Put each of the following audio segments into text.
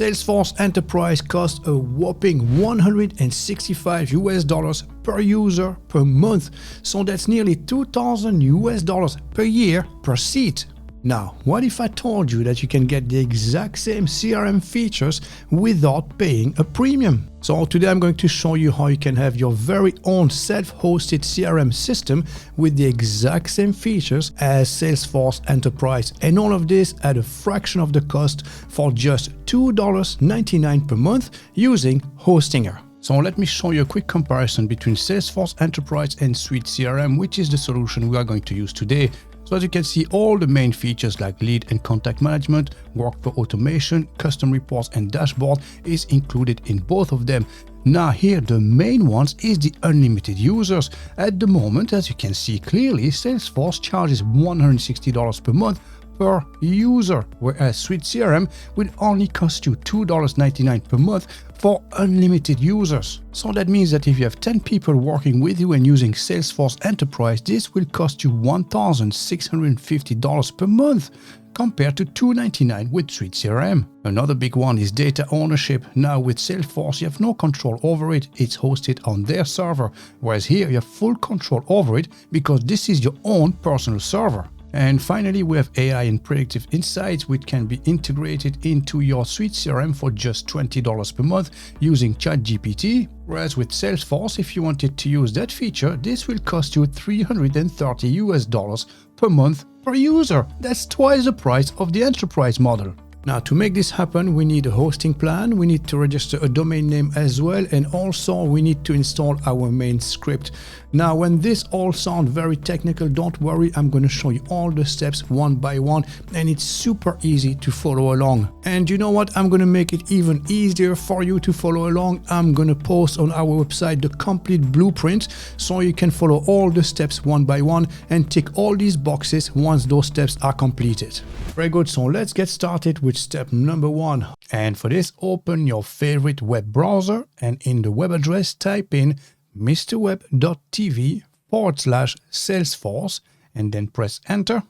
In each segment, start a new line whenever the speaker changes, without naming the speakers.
Salesforce Enterprise costs a whopping $165 per user per month, so that's nearly $2,000 per year per seat. Now, what if I told you that you can get the exact same CRM features without paying a premium? So today I'm going to show you how you can have your very own self-hosted CRM system with the exact same features as Salesforce Enterprise, and all of this at a fraction of the cost for just $2.99 per month using Hostinger. So let me show you a quick comparison between Salesforce Enterprise and SuiteCRM, which is the solution we are going to use today. So as you can see, all the main features like lead and contact management, workflow automation, custom reports and dashboard is included in both of them. Now here the main ones is the unlimited users. At the moment, as you can see clearly, Salesforce charges $160 per month per user, whereas SuiteCRM will only cost you $2.99 per month for unlimited users. So that means that if you have 10 people working with you and using Salesforce Enterprise, this will cost you $1,650 per month, compared to $2.99 with SuiteCRM. Another big one is data ownership. Now with Salesforce, you have no control over it. It's hosted on their server, whereas here you have full control over it because this is your own personal server. And finally, we have AI and predictive insights, which can be integrated into your SuiteCRM for just $20 per month using ChatGPT. Whereas with Salesforce, if you wanted to use that feature, this will cost you $330 per month per user. That's twice the price of the enterprise model. Now, to make this happen, we need a hosting plan, we need to register a domain name as well, and also we need to install our main script. Now, when this all sounds very technical, don't worry, I'm going to show you all the steps one by one, and it's super easy to follow along. And you know what? I'm going to make it even easier for you to follow along. I'm going to post on our website the complete blueprint so you can follow all the steps one by one and tick all these boxes once those steps are completed. Very good, so let's get started with step number 1. And for this, open your favorite web browser and in the web address type in mrweb.tv/Salesforce and then press enter.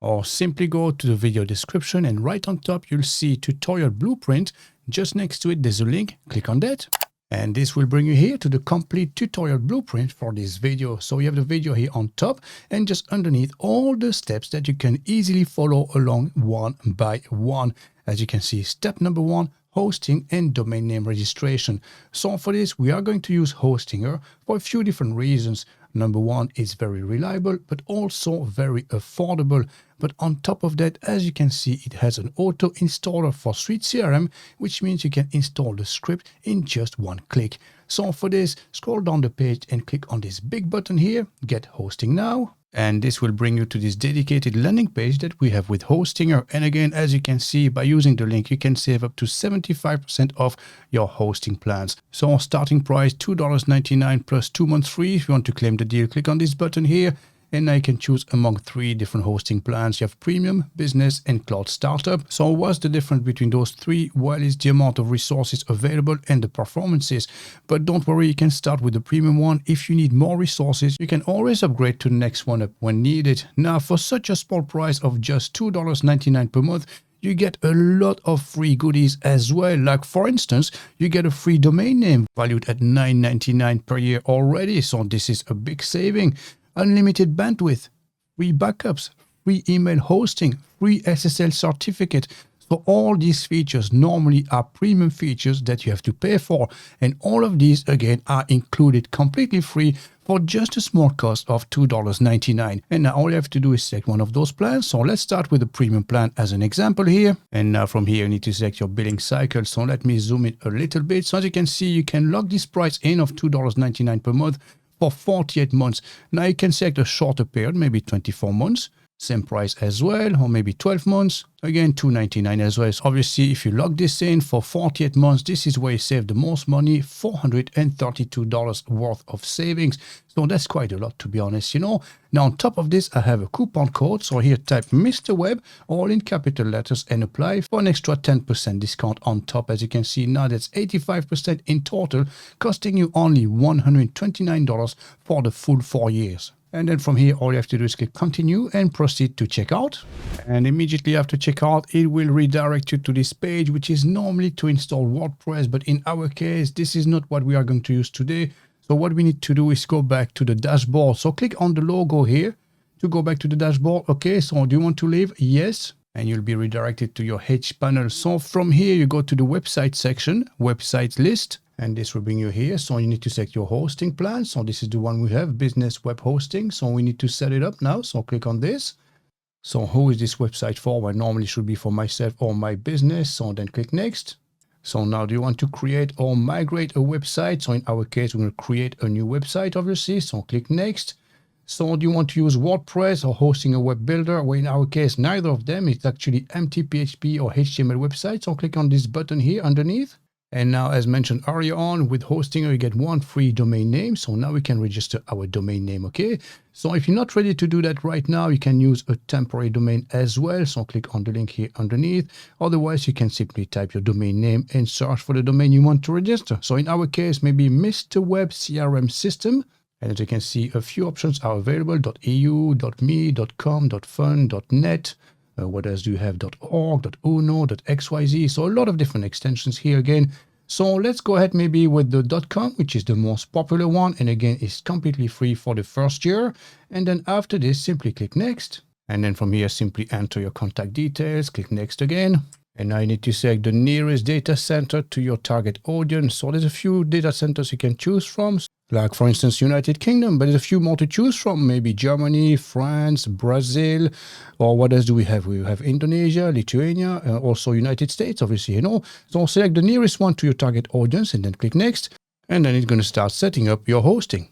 Or simply go to the video description and right on top you'll see tutorial blueprint. Just next to it there's a link, click on that. And this will bring you here to the complete tutorial blueprint for this video. So you have the video here on top and just underneath all the steps that you can easily follow along one by one. As you can see, step number 1, hosting and domain name registration. So for this, we are going to use Hostinger for a few different reasons. Number 1, it's very reliable, but also very affordable. But on top of that, as you can see, it has an auto installer for SuiteCRM, which means you can install the script in just one click. So for this, scroll down the page and click on this big button here, Get Hosting Now. And this will bring you to this dedicated landing page that we have with Hostinger. And again, as you can see, by using the link, you can save up to 75% off your hosting plans. So starting price $2.99 plus 2 months free. If you want to claim the deal, click on this button here. And now you can choose among 3 different hosting plans. You have Premium, Business, and Cloud Startup. So what's the difference between those 3? Well, it's the amount of resources available and the performances. But don't worry, you can start with the Premium one. If you need more resources, you can always upgrade to the next one up when needed. Now, for such a small price of just $2.99 per month, you get a lot of free goodies as well. Like for instance, you get a free domain name valued at $9.99 per year already. So this is a big saving. Unlimited bandwidth, free backups, free email hosting, free SSL certificate. So all these features normally are premium features that you have to pay for. And all of these, again, are included completely free for just a small cost of $2.99. And now all you have to do is select one of those plans. So let's start with the premium plan as an example here. And now from here, you need to select your billing cycle. So let me zoom in a little bit. So as you can see, you can lock this price in of $2.99 per month for 48 months. Now you can select a shorter period, maybe 24 months. Same price as well, or maybe 12 months. Again, $2.99 as well. So obviously, if you log this in for 48 months, this is where you save the most money, $432 worth of savings. So that's quite a lot, to be honest, you know. Now, on top of this, I have a coupon code. So here, type Mr. Web, all in capital letters, and apply for an extra 10% discount on top. As you can see, now that's 85% in total, costing you only $129 for the full 4 years. And then from here, all you have to do is click continue and proceed to checkout. And immediately after checkout, it will redirect you to this page, which is normally to install WordPress. But in our case, this is not what we are going to use today. So what we need to do is go back to the dashboard. So click on the logo here to go back to the dashboard. Okay, so do you want to leave? Yes. And you'll be redirected to your H panel. So from here, you go to the website section, website list. And this will bring you here. So you need to select your hosting plan. So this is the one we have, business web hosting. So we need to set it up now. So click on this. So who is this website for? Well, normally it should be for myself or my business. So then click next. So now do you want to create or migrate a website? So in our case, we're going to create a new website, obviously. So click next. So do you want to use WordPress or hosting a web builder? Well, in our case, neither of them. It's actually empty PHP or HTML website. So click on this button here underneath. And now, as mentioned earlier on, with Hostinger, you get one free domain name. So now we can register our domain name, okay? So if you're not ready to do that right now, you can use a temporary domain as well. So click on the link here underneath. Otherwise, you can simply type your domain name and search for the domain you want to register. So in our case, maybe Mr. Web CRM System. And as you can see, a few options are available, .eu, .me, .com, .fun, .net. What else do you have? .org, .uno, .xyz. So a lot of different extensions here again. So let's go ahead maybe with the .com, which is the most popular one. And again, it's completely free for the first year. And then after this, simply click next. And then from here, simply enter your contact details, click next again. And now you need to select the nearest data center to your target audience. So there's a few data centers you can choose from. Like, for instance, United Kingdom, but there's a few more to choose from. Maybe Germany, France, Brazil, or what else do we have? We have Indonesia, Lithuania, also United States, obviously, you know. So select the nearest one to your target audience and then click next. And then it's going to start setting up your hosting.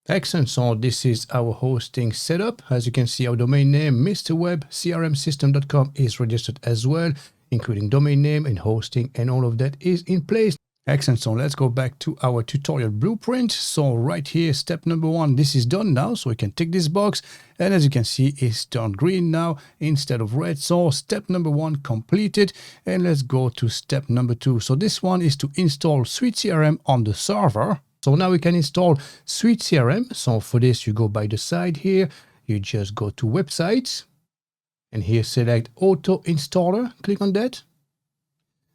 Excellent. So this is our hosting setup. As you can see, our domain name, MrWebCRMSystem.com, is registered as well, including domain name and hosting, and all of that is in place. Excellent. So let's go back to our tutorial blueprint. So right here, step number 1, this is done now. So we can tick this box. And as you can see, it's turned green now instead of red. So step number 1 completed. And let's go to step number 2. So this one is to install SuiteCRM on the server. So now we can install SuiteCRM. So for this, you go by the side here. You just go to websites. And here select auto installer. Click on that.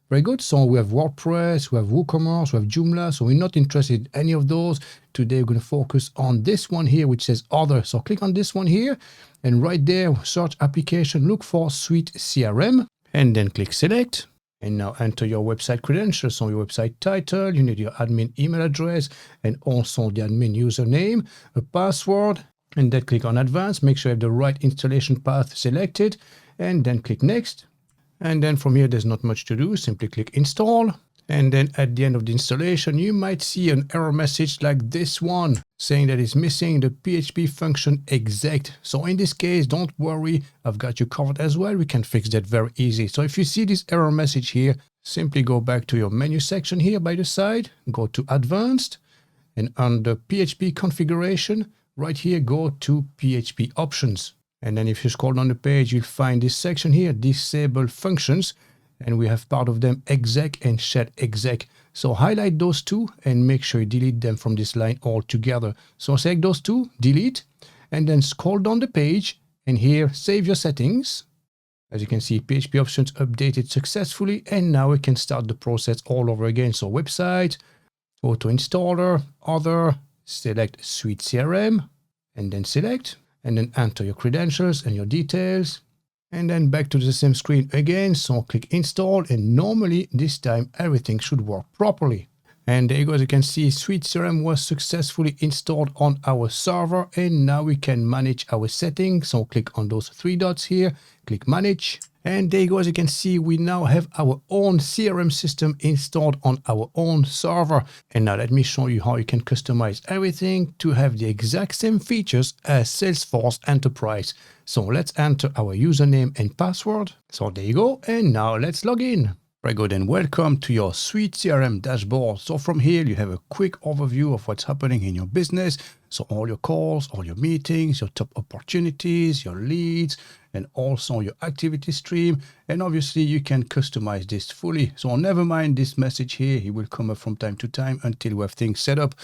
Very good. So we have WordPress, we have WooCommerce, we have Joomla. So we're not interested in any of those. Today, we're going to focus on this one here, which says other. So click on this one here. And right there, search application, look for SuiteCRM, and then click select. And now enter your website credentials. So your website title, you need your admin email address, and also the admin username, a password, and then click on advanced. Make sure you have the right installation path selected, and then click next. And then from here, there's not much to do. Simply click install. And then at the end of the installation, you might see an error message like this one saying that it's missing the PHP function exec. So in this case, don't worry. I've got you covered as well. We can fix that very easy. So if you see this error message here, simply go back to your menu section here by the side, go to advanced, and under PHP configuration, right here, go to PHP options. And then if you scroll down the page, you'll find this section here, disable functions. And we have part of them exec and shed exec. So highlight those two and make sure you delete them from this line altogether. So select those two, delete, and then scroll down the page. And here, save your settings. As you can see, PHP options updated successfully. And now we can start the process all over again. So website, auto installer, other, select SuiteCRM, and then select. And then enter your credentials and your details. And then back to the same screen again. So click install. And normally this time everything should work properly. And there you go. As you can see, SuiteCRM was successfully installed on our server. And now we can manage our settings. So click on those 3 dots here. Click manage. And there you go. As you can see, we now have our own CRM system installed on our own server. And now let me show you how you can customize everything to have the exact same features as Salesforce Enterprise. So let's enter our username and password. So there you go. And now let's log in. Very good, and welcome to your SuiteCRM dashboard. So from here, you have a quick overview of what's happening in your business. So all your calls, all your meetings, your top opportunities, your leads, and also your activity stream. And obviously, you can customize this fully. So never mind this message here. It will come up from time to time until we have things set up.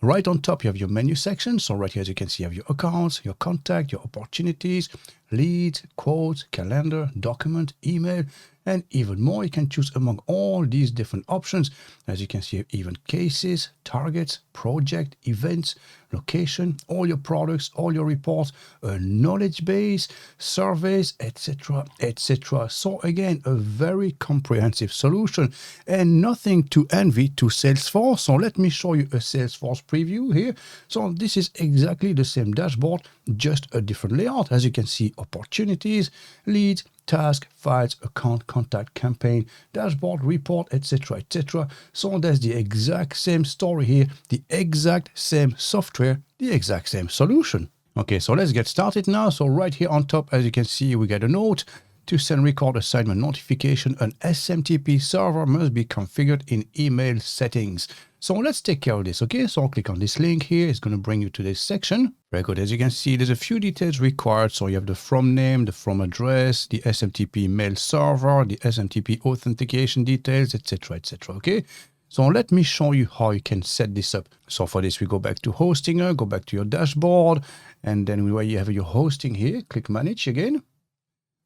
Right on top, you have your menu section. So right here, as you can see, you have your accounts, your contact, your opportunities, leads, quotes, calendar, document, email, and even more. You can choose among all these different options. As you can see, even cases, targets, project, events, location, all your products, all your reports, a knowledge base, surveys, etc., etc. So again, a very comprehensive solution and nothing to envy to Salesforce. So let me show you a Salesforce preview here. So this is exactly the same dashboard, just a different layout. As you can see, opportunities, leads, task, files, account, contact, campaign, dashboard, report, etc., etc. So that's the exact same story here, the exact same software, the exact same solution. Okay, so let's get started now. So right here on top, as you can see, we get a note. To send record assignment notification, an SMTP server must be configured in email settings. So let's take care of this, okay? So I'll click on this link here. It's going to bring you to this section. Very good. As you can see, there's a few details required. So you have the from name, the from address, the SMTP mail server, the SMTP authentication details, etc., etc., okay? So let me show you how you can set this up. So for this, we go back to Hostinger, go back to your dashboard, and then where you have your hosting here, click Manage again.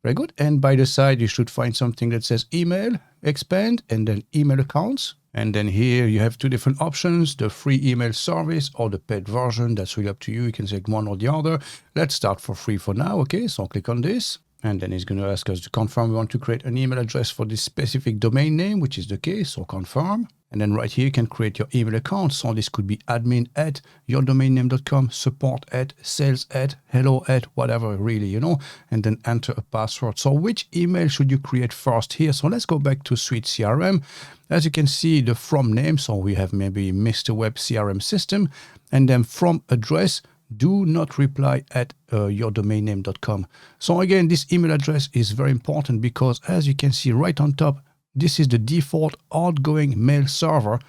Very good. And by the side, you should find something that says email, expand, and then email accounts. And then here you have two different options, the free email service or the paid version. That's really up to you. You can select one or the other. Let's start for free for now. Okay, so I'll click on this. And then it's going to ask us to confirm we want to create an email address for this specific domain name, which is the case, so confirm. And then right here, you can create your email account. So this could be admin@yourdomainname.com, support@ sales@ hello@ whatever, really, you know, and then enter a password. So which email should you create first here? So let's go back to SuiteCRM. As you can see, the from name, so we have maybe Mr. Web CRM system, and then from address, do not reply at yourdomainname.com. So again, this email address is very important because as you can see right on top, this is the default outgoing mail server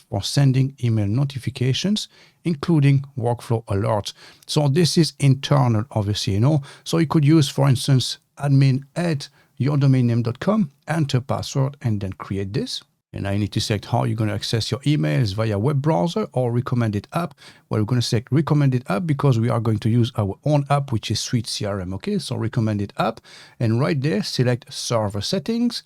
for sending email notifications, including workflow alerts. So this is internal, obviously, you know. So you could use, for instance, admin@yourdomainname.com, enter password, and then create this. And I need to select how you're going to access your emails via web browser or recommended app. Well, we're going to select recommended app because we are going to use our own app, which is SuiteCRM. Okay, so recommended app. And right there, select server settings.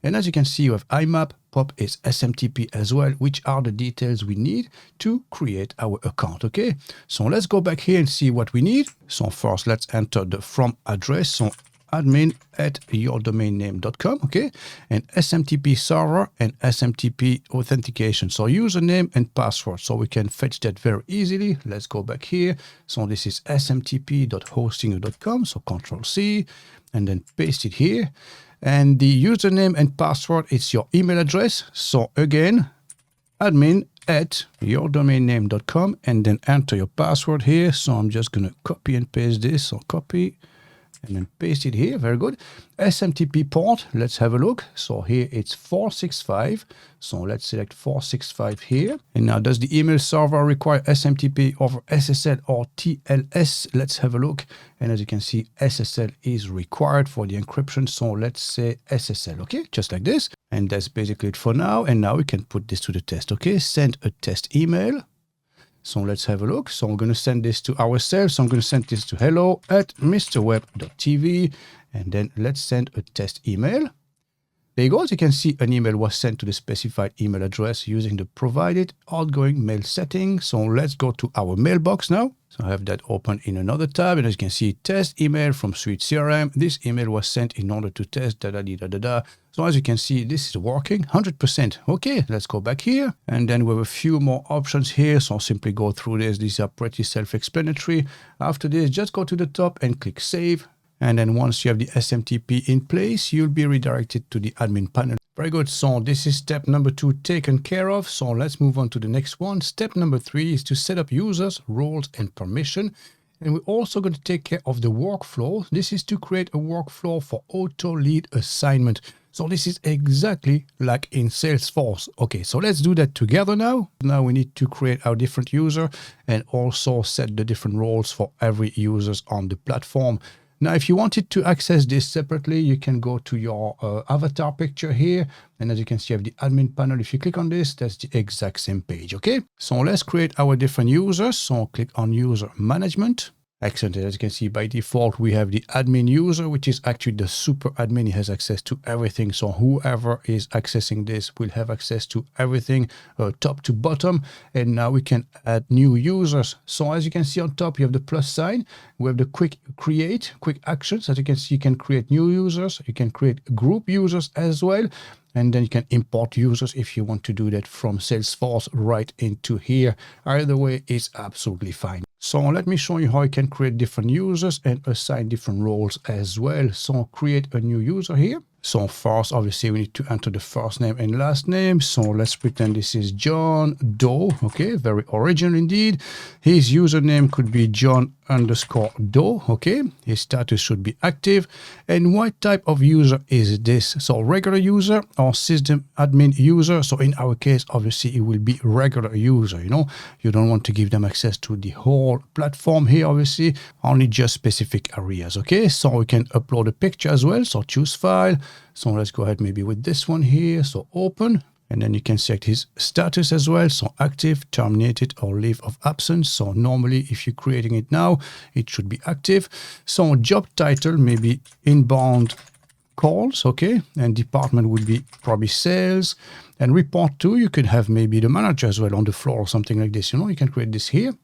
And as you can see, you have IMAP, POP is SMTP as well, which are the details we need to create our account. Okay, so let's go back here and see what we need. So first, let's enter the from address. So admin@yourdomainname.com, okay, and SMTP server and SMTP authentication. So username and password. So we can fetch that very easily. Let's go back here. So this is smtp.hostinger.com. So Control-C and then paste it here. And the username and password, it's your email address. So again, admin@yourdomainname.com and then enter your password here. So I'm just going to copy and paste this. So copy and then paste it here. Very good. SMTP port, let's have a look. So here it's 465. So let's select 465 here. And now, does the email server require SMTP over SSL or TLS? Let's have a look. And as you can see, SSL is required for the encryption. So let's say SSL, okay? Just like this. And that's basically it for now. And now we can put this to the test, okay? Send a test email. So let's have a look. So I'm going to send this to ourselves. So I'm going to send this to hello@mrweb.tv. And then let's send a test email. There you go. As you can see, an email was sent to the specified email address using the provided outgoing mail setting. So let's go to our mailbox now. So I have that open in another tab. And as you can see, test email from SuiteCRM. This email was sent in order to test da-da-dee-da-da-da. So as you can see, this is working 100%. Okay, let's go back here. And then we have a few more options here. So I'll simply go through this. These are pretty self-explanatory. After this, just go to the top and click Save. And then once you have the SMTP in place, you'll be redirected to the admin panel. Very good. So this is step number 2 taken care of. So let's move on to the next one. Step number 3 is to set up users, roles, and permission. And we're also going to take care of the workflow. This is to create a workflow for auto lead assignment. So this is exactly like in Salesforce. Okay, so let's do that together now. Now we need to create our different user and also set the different roles for every users on the platform. Now, if you wanted to access this separately, you can go to your avatar picture here. And as you can see, you have the admin panel. If you click on this, that's the exact same page, okay? So let's create our different users. So click on user management. Excellent. As you can see, by default, we have the admin user, which is actually the super admin. He has access to everything. So whoever is accessing this will have access to everything, top to bottom. And now we can add new users. So as you can see on top, you have the plus sign. We have the quick actions. As you can see, you can create new users. You can create group users as well. And then you can import users if you want to do that from Salesforce right into here. Either way, it's absolutely fine. So let me show you how you can create different users and assign different roles as well. So create a new user here. So first, obviously, we need to enter the first name and last name. So let's pretend this is John Doe. Okay, very original indeed. His username could be John_Doe. Okay, his status should be active. And what type of user is this? So regular user or system admin user. So in our case, obviously, it will be regular user. You know, you don't want to give them access to the whole platform here, obviously, only just specific areas. Okay, so we can upload a picture as well. So choose file. So let's go ahead maybe with this one here. So open, and then you can select his status as well. So active, terminated, or leave of absence. So normally if you're creating it now, it should be active. So job title, maybe inbound calls, okay, and department would be probably sales. And report to, you could have maybe the manager as well on the floor or something like this. You know, you can create this here.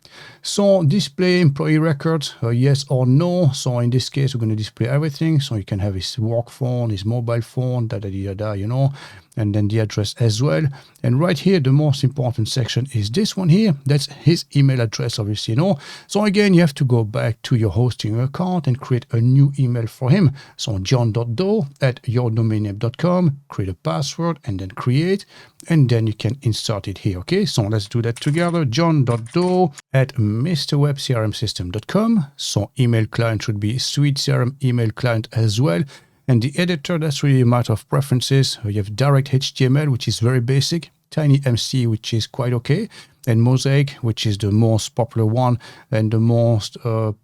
So display employee records, yes or no. So in this case, we're going to display everything. So you can have his work phone, his mobile phone, you know, and then the address as well. And right here, the most important section is this one here. That's his email address, obviously, you know. So again, you have to go back to your hosting account and create a new email for him. So john.doe@yourdomainname.com, create a password and then create. And then you can insert it here, okay? So let's do that together. john.doe@mrwebcrmsystem.com. So email client should be SuiteCRM email client as well. And the editor, that's really a matter of preferences. You have direct HTML, which is very basic. TinyMC, which is quite okay. And Mosaic, which is the most popular one and the most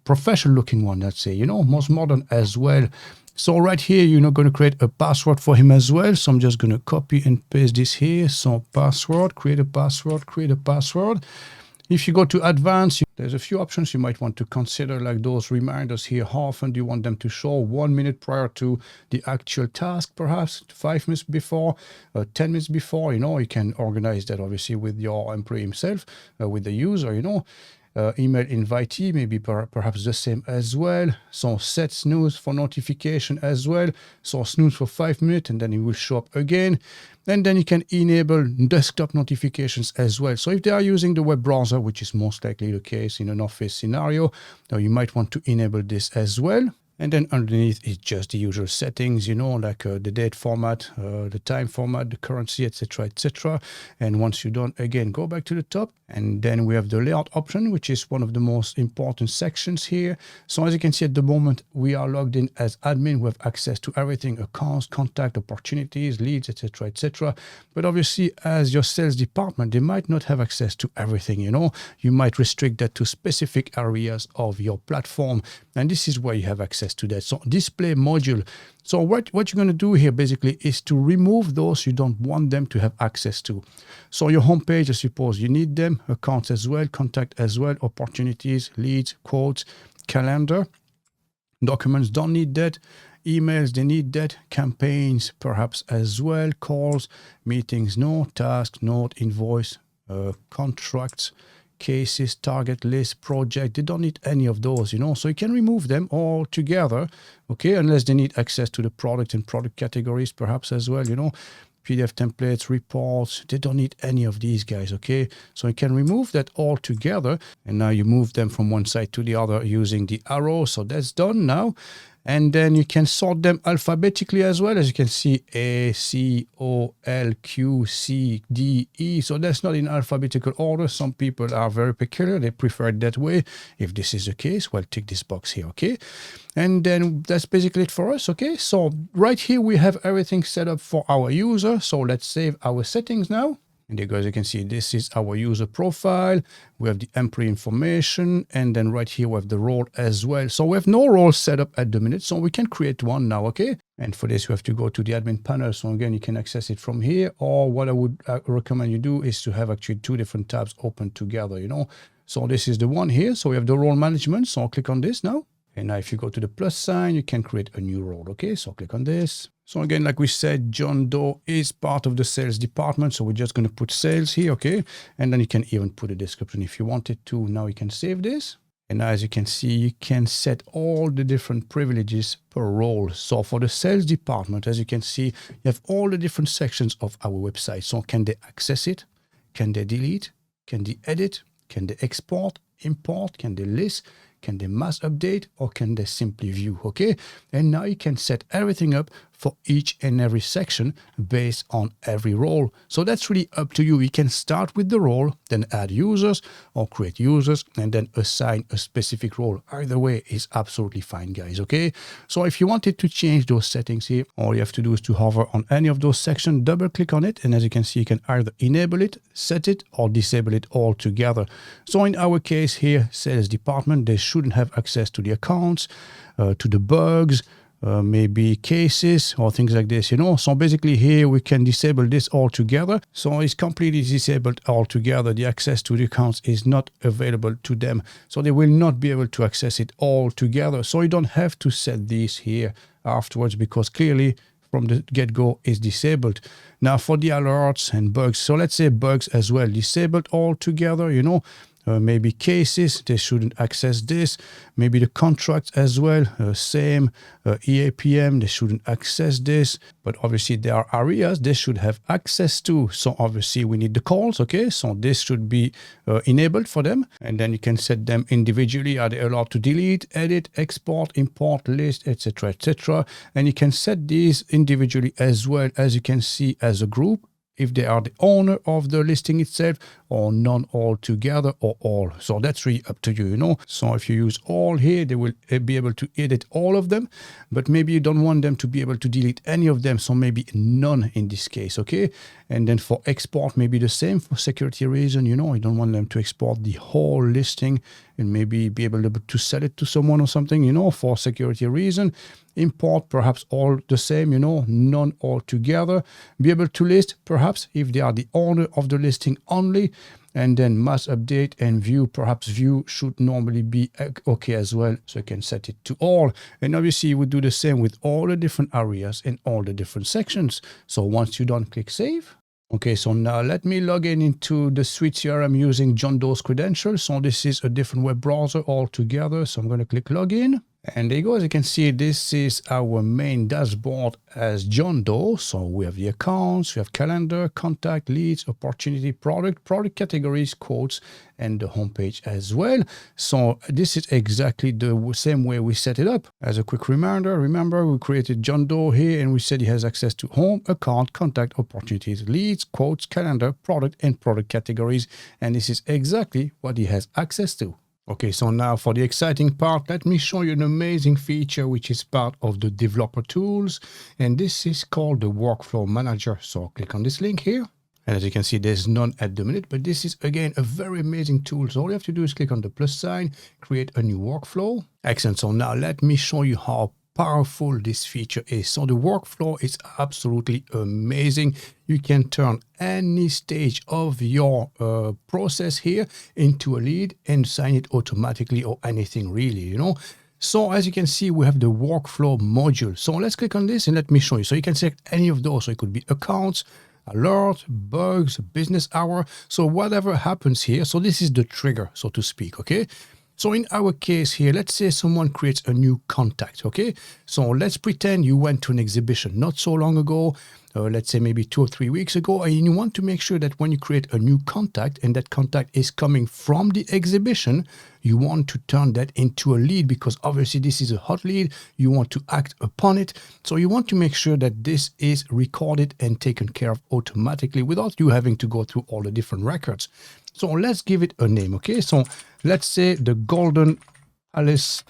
professional looking one, let's say, you know, most modern as well. So right here, you're not going to create a password for him as well. So I'm just going to copy and paste this here. So password, create a password, create a password. If you go to advanced, there's a few options you might want to consider, like those reminders here. How often do you want them to show? 1 minute prior to the actual task, perhaps 5 minutes before, 10 minutes before, you know, you can organize that obviously with your employee himself, with the user, you know. Email invitee, maybe perhaps the same as well. So set snooze for notification as well. So snooze for 5 minutes and then it will show up again. And then you can enable desktop notifications as well. So if they are using the web browser, which is most likely the case in an office scenario, now you might want to enable this as well. And then underneath is just the usual settings, you know, like the date format, the time format, the currency, etc., etc. And once you're done, again, go back to the top. And then we have the layout option, which is one of the most important sections here. So as you can see at the moment, we are logged in as admin. We have access to everything, accounts, contact, opportunities, leads, etc., etc. But obviously, as your sales department, they might not have access to everything, you know. You might restrict that to specific areas of your platform. And this is where you have access to that. So display module. So what you're going to do here basically is to remove those you don't want them to have access to. So your homepage, I suppose you need them, accounts as well, contact as well, opportunities, leads, quotes, calendar, documents don't need that, emails, they need that, campaigns perhaps as well, calls, meetings, no, tasks, note, invoice, contracts, cases, target list, project, they don't need any of those, you know, so you can remove them all together, okay, unless they need access to the product and product categories perhaps as well, you know, PDF templates, reports, they don't need any of these guys, okay, so you can remove that all together, and now you move them from one side to the other using the arrow, so that's done now. And then you can sort them alphabetically as well. As you can see, A, C, O, L, Q, C, D, E. So that's not in alphabetical order. Some people are very peculiar. They prefer it that way. If this is the case, well, tick this box here, okay? And then that's basically it for us, okay? So right here, we have everything set up for our user. So let's save our settings now. And there, guys, you can see this is our user profile. We have the employee information, and then right here we have the role as well. So we have no role set up at the minute, so we can create one now, okay? And for this, you have to go to the admin panel. So again, you can access it from here, or what I would recommend you do is to have actually two different tabs open together, you know? So this is the one here. So we have the role management. So I'll click on this now. And now if you go to the plus sign, you can create a new role. Okay, so click on this. So again, like we said, John Doe is part of the sales department. So we're just going to put sales here, okay? And then you can even put a description if you wanted to. Now you can save this. And now as you can see, you can set all the different privileges per role. So for the sales department, as you can see, you have all the different sections of our website. So can they access it? Can they delete? Can they edit? Can they export, import? Can they list? Can they mass update, or can they simply view? Okay. And now you can set everything up for each and every section based on every role. So that's really up to you. You can start with the role, then add users or create users, and then assign a specific role. Either way is absolutely fine, guys. Okay. So if you wanted to change those settings here, all you have to do is to hover on any of those sections, double click on it. And as you can see, you can either enable it, set it, or disable it altogether. So in our case here, sales department, they shouldn't have access to the accounts, to the bugs, maybe cases or things like this, you know. So basically here we can disable this altogether. So it's completely disabled altogether. The access to the accounts is not available to them. So they will not be able to access it altogether. So you don't have to set these here afterwards, because clearly from the get-go is disabled. Now for the alerts and bugs, so let's say bugs as well, disabled altogether, you know. Maybe cases, they shouldn't access this. Maybe the contracts as well, same. EAPM, they shouldn't access this. But obviously there are areas they should have access to. So obviously we need the calls, okay? So this should be enabled for them. And then you can set them individually. Are they allowed to delete, edit, export, import, list, etc., etc. And you can set these individually as well, as you can see, as a group, if they are the owner of the listing itself, or none altogether, or all. So that's really up to you, you know. So if you use all here, they will be able to edit all of them, but maybe you don't want them to be able to delete any of them. So maybe none in this case, okay? And then for export, maybe the same for security reason, you know, you don't want them to export the whole listing and maybe be able to sell it to someone or something, you know, for security reason. Import, perhaps all the same, you know, none altogether. Be able to list, perhaps, if they are the owner of the listing only. And then mass update and view, perhaps view should normally be okay as well. So you can set it to all. And obviously you would do the same with all the different areas and all the different sections. So once you're done, click save. Okay, so now let me log in into the SuiteCRM using John Doe's credentials. So this is a different web browser altogether. So I'm going to click login. And there you go. As you can see, this is our main dashboard as John Doe. So we have the accounts, we have calendar, contact, leads, opportunity, product categories, quotes, and the homepage as well. So this is exactly the same way we set it up. As a quick reminder, remember we created John Doe here and we said he has access to home, account, contact, opportunities, leads, quotes, calendar, product, and product categories. And this is exactly what he has access to. Okay, so now for the exciting part, let me show you an amazing feature which is part of the developer tools. And this is called the Workflow Manager. So click on this link here. And as you can see, there's none at the minute, but this is, again, a very amazing tool. So all you have to do is click on the plus sign, create a new workflow. Excellent. So now let me show you how powerful this feature is. So the workflow is absolutely amazing. You can turn any stage of your process here into a lead and sign it automatically, or anything really, you know. So as you can see, we have the workflow module. So let's click on this and let me show you. So you can select any of those. So it could be accounts, alert, bugs, business hour. So whatever happens here. So this is the trigger, so to speak, okay? So in our case here, let's say someone creates a new contact, okay? So let's pretend you went to an exhibition not so long ago, let's say maybe 2 or 3 weeks ago, and you want to make sure that when you create a new contact and that contact is coming from the exhibition, you want to turn that into a lead, because obviously this is a hot lead. You want to act upon it. So you want to make sure that this is recorded and taken care of automatically without you having to go through all the different records. So let's give it a name, okay? So let's say the Golden Palace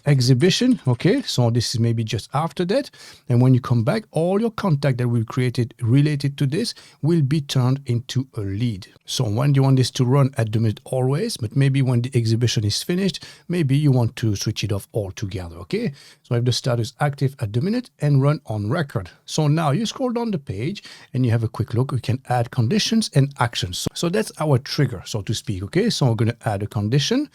exhibition. Okay, so this is maybe just after that. And when you come back, all your contact that we've created related to this will be turned into a lead. So when do you want this to run at the minute? Always, but maybe when the exhibition is finished, maybe you want to switch it off altogether. Okay, so if the status active at the minute and run on record. So now you scroll down the page and you have a quick look. We can add conditions and actions. So that's our trigger, so to speak. Okay, so we're going to add a condition.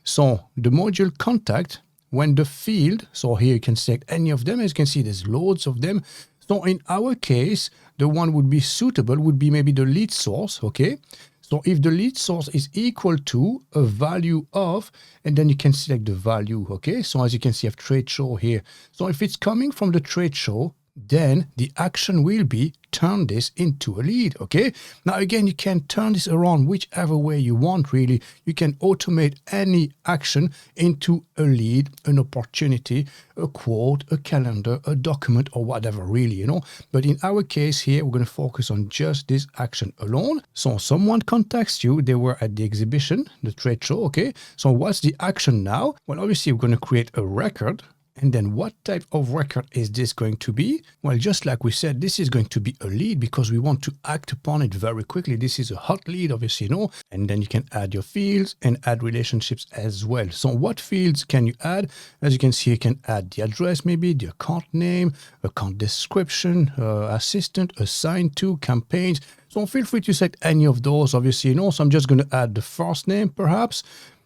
So the module contact, when the field, so here you can select any of them. As you can see, there's loads of them. So in our case, the one would be suitable would be maybe the lead source. Okay, so if the lead source is equal to a value of, and then you can select the value. Okay, so as you can see, I have trade show here. So if it's coming from the trade show, then the action will be turn this into a lead. Okay, now again, you can turn this around whichever way you want. Really, you can automate any action into a lead, an opportunity, a quote, a calendar, a document, or whatever, really, but in our case here, we're going to focus on just this action alone. So someone contacts you, they were at the exhibition, the trade show. Okay, so what's the action now? Well, obviously we're going to create a record. And then what type of record is this going to be? Well, just like we said, this is going to be a lead because we want to act upon it very quickly. This is a hot lead, obviously, and then you can add your fields and add relationships as well. So what fields can you add? As you can see, you can add the address, maybe the account name, account description, assistant, assigned to, campaigns. So feel free to select any of those, obviously, So I'm just going to add the first name, perhaps.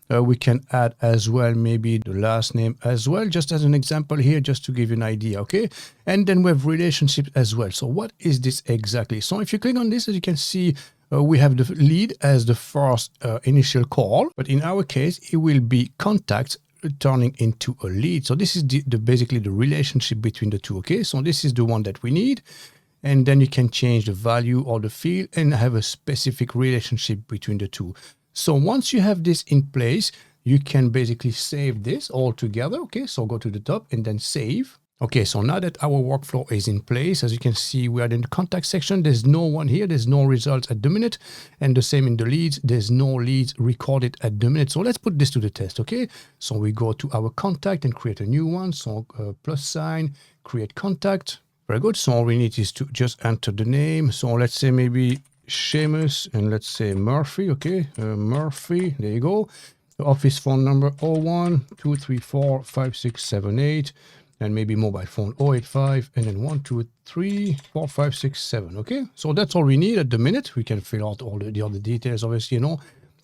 We can add as well maybe the last name as well, just as an example here, just to give you an idea. Okay, and then we have relationships as well. So what is this exactly? So if you click on this, as you can see, we have the lead as the first initial call, but in our case, it will be contacts turning into a lead. So this is basically the relationship between the two. Okay, so this is the one that we need. And then you can change the value or the field and have a specific relationship between the two. So once you have this in place, you can basically save this all together. Okay, so go to the top and then save. Okay, so now that our workflow is in place, as you can see, we are in the contact section. There's no one here. There's no results at the minute. And the same in the leads. There's no leads recorded at the minute. So let's put this to the test. Okay, so we go to our contact and create a new one. So plus sign, create contact. Very good. So all we need is to just enter the name. So let's say maybe Seamus, and let's say Murphy. Okay, Murphy, there you go. The office phone number 01-234-5678, and maybe mobile phone 085, and then 123-4567. Okay, so that's all we need at the minute. We can fill out all the other details, obviously,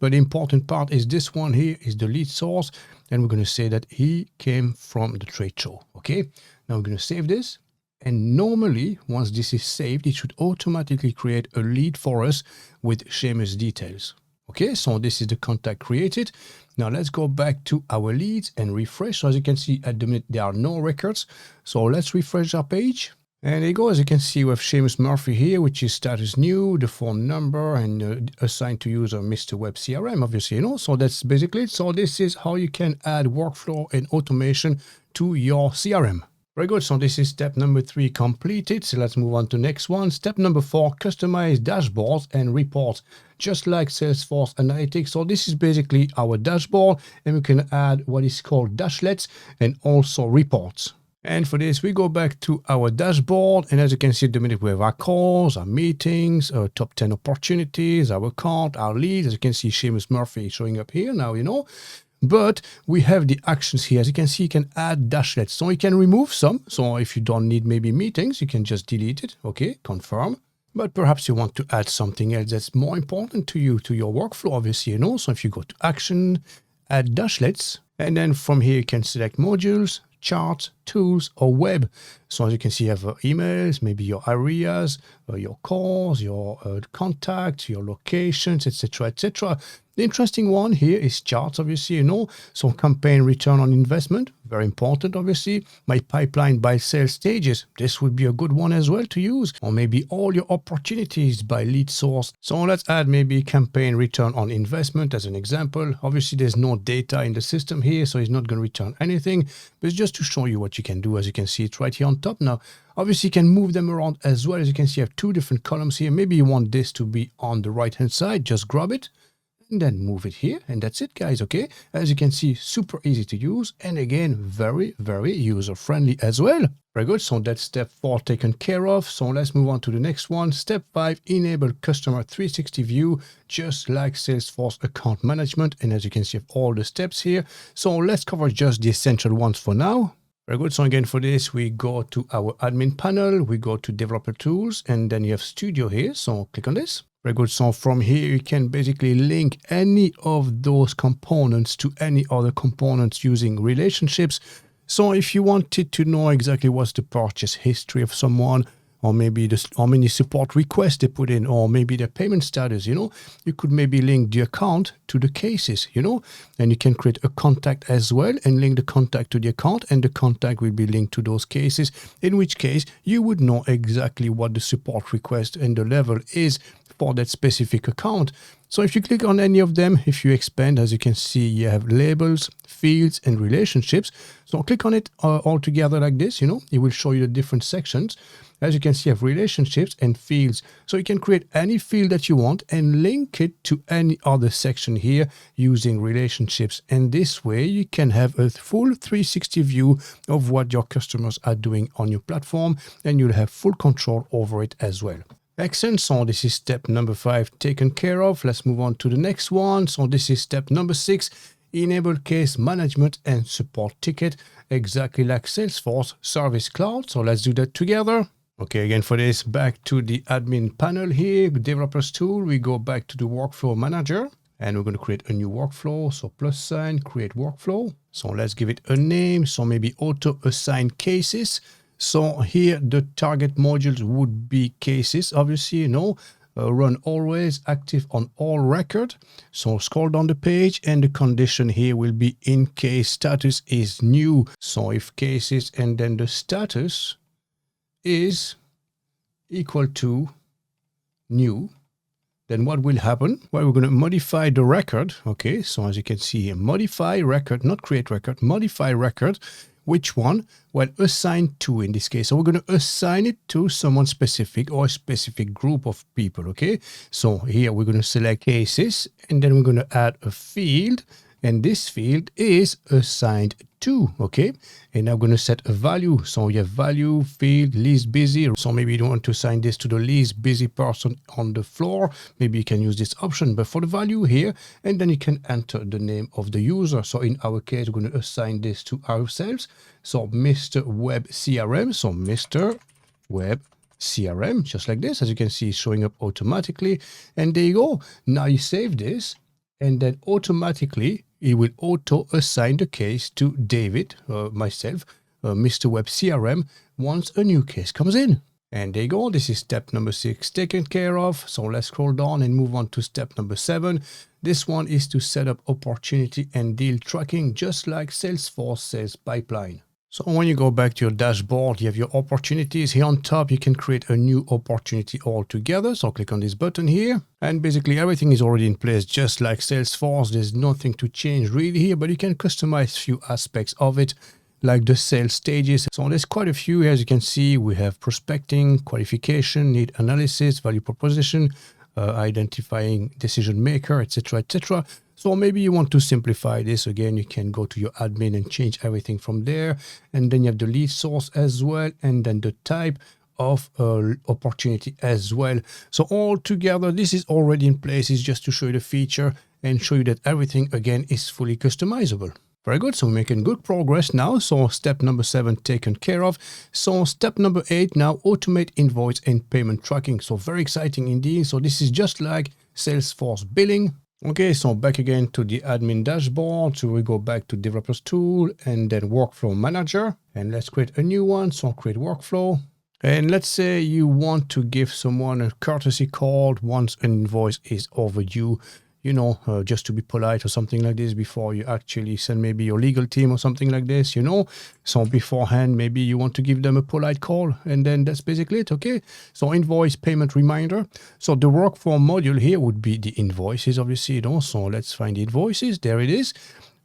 but the important part is this one here is the lead source, and we're going to say that he came from the trade show. Okay, now we're going to save this. And normally, once this is saved, it should automatically create a lead for us with Seamus details. Okay, so this is the contact created. Now let's go back to our leads and refresh. So as you can see, at the minute, there are no records. So let's refresh our page. And there you go. As you can see, we have Seamus Murphy here, which is status new, the phone number, and assigned to user Mr. Web CRM, obviously, So that's basically it. So this is how you can add workflow and automation to your CRM. Very good. So this is step number 3 completed. So let's move on to next one. Step number 4, customize dashboards and reports, just like Salesforce Analytics. So this is basically our dashboard, and we can add what is called dashlets and also reports. And for this, we go back to our dashboard. And as you can see, at the minute, we have our calls, our meetings, our top 10 opportunities, our account, our leads. As you can see, Seamus Murphy showing up here now, But we have the actions here. As you can see, you can add dashlets. So you can remove some. So if you don't need maybe meetings, you can just delete it. Okay, confirm. But perhaps you want to add something else that's more important to you, to your workflow, obviously, So if you go to action, add dashlets, and then from here you can select modules, charts, tools, or web. So as you can see, you have emails, maybe your areas, your calls, your contacts, your locations, etc., etc. The interesting one here is charts, obviously, So campaign return on investment, very important, obviously. My pipeline by sales stages, this would be a good one as well to use. Or maybe all your opportunities by lead source. So let's add maybe campaign return on investment as an example. Obviously, there's no data in the system here, so it's not going to return anything. But it's just to show you what you can do. As you can see, it's right here on top now. Obviously, you can move them around as well. As you can see, you have 2 different columns here. Maybe you want this to be on the right-hand side. Just grab it and then move it here, and that's it, guys. Okay, as you can see, super easy to use, and again, very, very user-friendly as well. Very good. So that's step 4 taken care of. So let's move on to the next one. Step 5, enable customer 360 view, just like Salesforce account management. And as you can see, I have all the steps here. So let's cover just the essential ones for now. Very good. So again, for this, we go to our admin panel, we go to developer tools, and then you have studio here. So click on this. Very good. So from here, you can basically link any of those components to any other components using relationships. So if you wanted to know exactly what's the purchase history of someone, or maybe how many support requests they put in, or maybe their payment status, you could maybe link the account to the cases, and you can create a contact as well and link the contact to the account, and the contact will be linked to those cases, in which case you would know exactly what the support request and the level is for that specific account. So if you click on any of them, if you expand, as you can see, you have labels, fields, and relationships. So click on it all together like this, it will show you the different sections. As you can see, you have relationships and fields. So you can create any field that you want and link it to any other section here using relationships. And this way you can have a full 360 view of what your customers are doing on your platform, and you'll have full control over it as well. Excellent. So this is step number 5 taken care of. Let's move on to the next one. So this is step number 6, enable case management and support ticket, exactly like Salesforce Service Cloud. So let's do that together. Okay, again for this, back to the admin panel here, developers tool, we go back to the workflow manager, and we're going to create a new workflow. So +, create workflow. So let's give it a name. So maybe auto assign cases. So here the target modules would be cases, obviously, run always, active on all record. So scroll down the page, and the condition here will be in case status is new. So if cases and then the status is equal to new, then what will happen? Well, we're going to modify the record. Okay, so as you can see here, modify record, not create record, modify record. Which one? Well, assign to in this case. So we're going to assign it to someone specific or a specific group of people. Okay, so here we're going to select cases, and then we're going to add a field, and this field is assigned to. Okay, and I'm going to set a value. So you have value field least busy. So maybe you don't want to assign this to the least busy person on the floor. Maybe you can use this option, but for the value here, and then you can enter the name of the user. So in our case, we're going to assign this to ourselves. So Mr. Web CRM. So Mr. Web CRM, just like this, as you can see, showing up automatically. And there you go. Now you save this, and then automatically it will auto assign the case to David, myself, Mr. Web CRM, once a new case comes in. And there you go. This is step number 6 taken care of. So let's scroll down and move on to step number 7. This one is to set up opportunity and deal tracking, just like Salesforce sales pipeline. So when you go back to your dashboard, you have your opportunities here on top. You can create a new opportunity altogether. So click on this button here, and basically everything is already in place, just like Salesforce. There's nothing to change really here, but you can customize a few aspects of it, like the sales stages. So there's quite a few. As you can see, we have prospecting, qualification, need analysis, value proposition, identifying decision maker, etc., etc. So maybe you want to simplify this. Again, you can go to your admin and change everything from there. And then you have the lead source as well, and then the type of opportunity as well. So all together, this is already in place. It's just to show you the feature and show you that everything, again, is fully customizable. Very good. So we're making good progress now. So step number 7 taken care of. So step number 8 now, automate invoice and payment tracking. So very exciting indeed. So this is just like Salesforce billing. Okay, so back again to the admin dashboard. So we go back to developers tool and then workflow manager. And let's create a new one. So create workflow. And let's say you want to give someone a courtesy call once an invoice is overdue. Just to be polite or something like this before you actually send maybe your legal team or something like this, So beforehand, maybe you want to give them a polite call, and then that's basically it, okay? So invoice payment reminder. So the workflow module here would be the invoices, obviously, So let's find the invoices. There it is.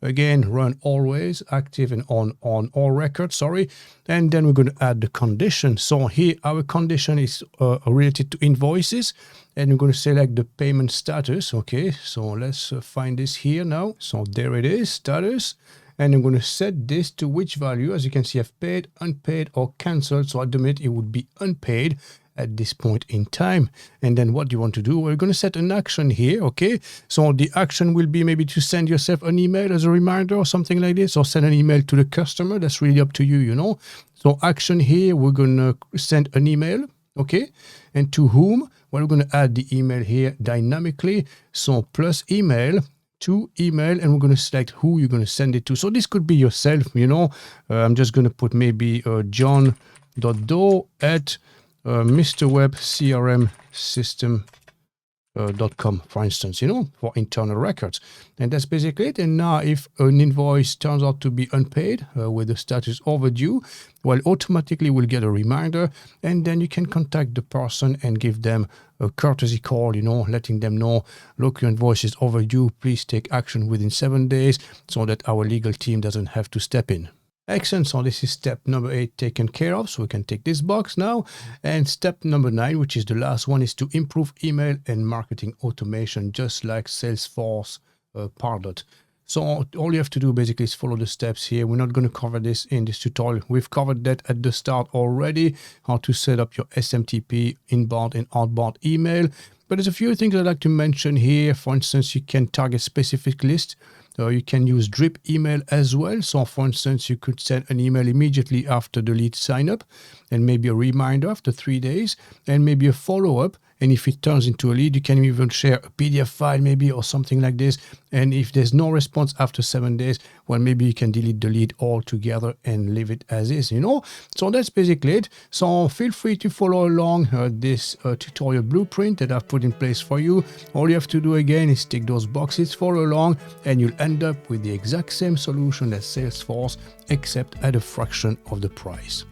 Again, run always, active and on all records, sorry. And then we're going to add the condition. So here our condition is related to invoices, and we're going to select the payment status. Okay, so let's find this here now. So there it is, status. And I'm going to set this to which value. As you can see, I've paid, unpaid, or cancelled. So at the minute, it would be unpaid at this point in time. And then what do you want to do? We're going to set an action here, okay? So the action will be maybe to send yourself an email as a reminder or something like this, or send an email to the customer. That's really up to you, you know. So action here, we're going to send an email, okay? And to whom? Well, we're going to add the email here dynamically. So plus email to email, and we're going to select who you're going to send it to. So this could be yourself, you know. I'm just going to put maybe john.doe at mrwebcrmsystem.com, for instance, you know, for internal records. And that's basically it. And now if an invoice turns out to be unpaid with the status overdue, well, automatically we'll get a reminder, and then you can contact the person and give them a courtesy call, you know, letting them know, look, your invoice is overdue, please take action within 7 days, so that our legal team doesn't have to step in. Excellent. So this is step number 8 taken care of. So we can take this box now. And step number 9, which is the last one, is to improve email and marketing automation, just like Salesforce Pardot. So all you have to do basically is follow the steps here. We're not going to cover this in this tutorial. We've covered that at the start already, how to set up your SMTP inbound and outbound email. But there's a few things I'd like to mention here. For instance, you can target specific lists. You can use drip email as well. So for instance, you could send an email immediately after the lead sign up, and maybe a reminder after 3 days, and maybe a follow-up. And if it turns into a lead, you can even share a PDF file maybe or something like this. And if there's no response after 7 days, well, maybe you can delete the lead altogether and leave it as is, you know. So that's basically it. So feel free to follow along this tutorial blueprint that I've put in place for you. All you have to do again is tick those boxes, follow along, and you'll end up with the exact same solution as Salesforce, except at a fraction of the price.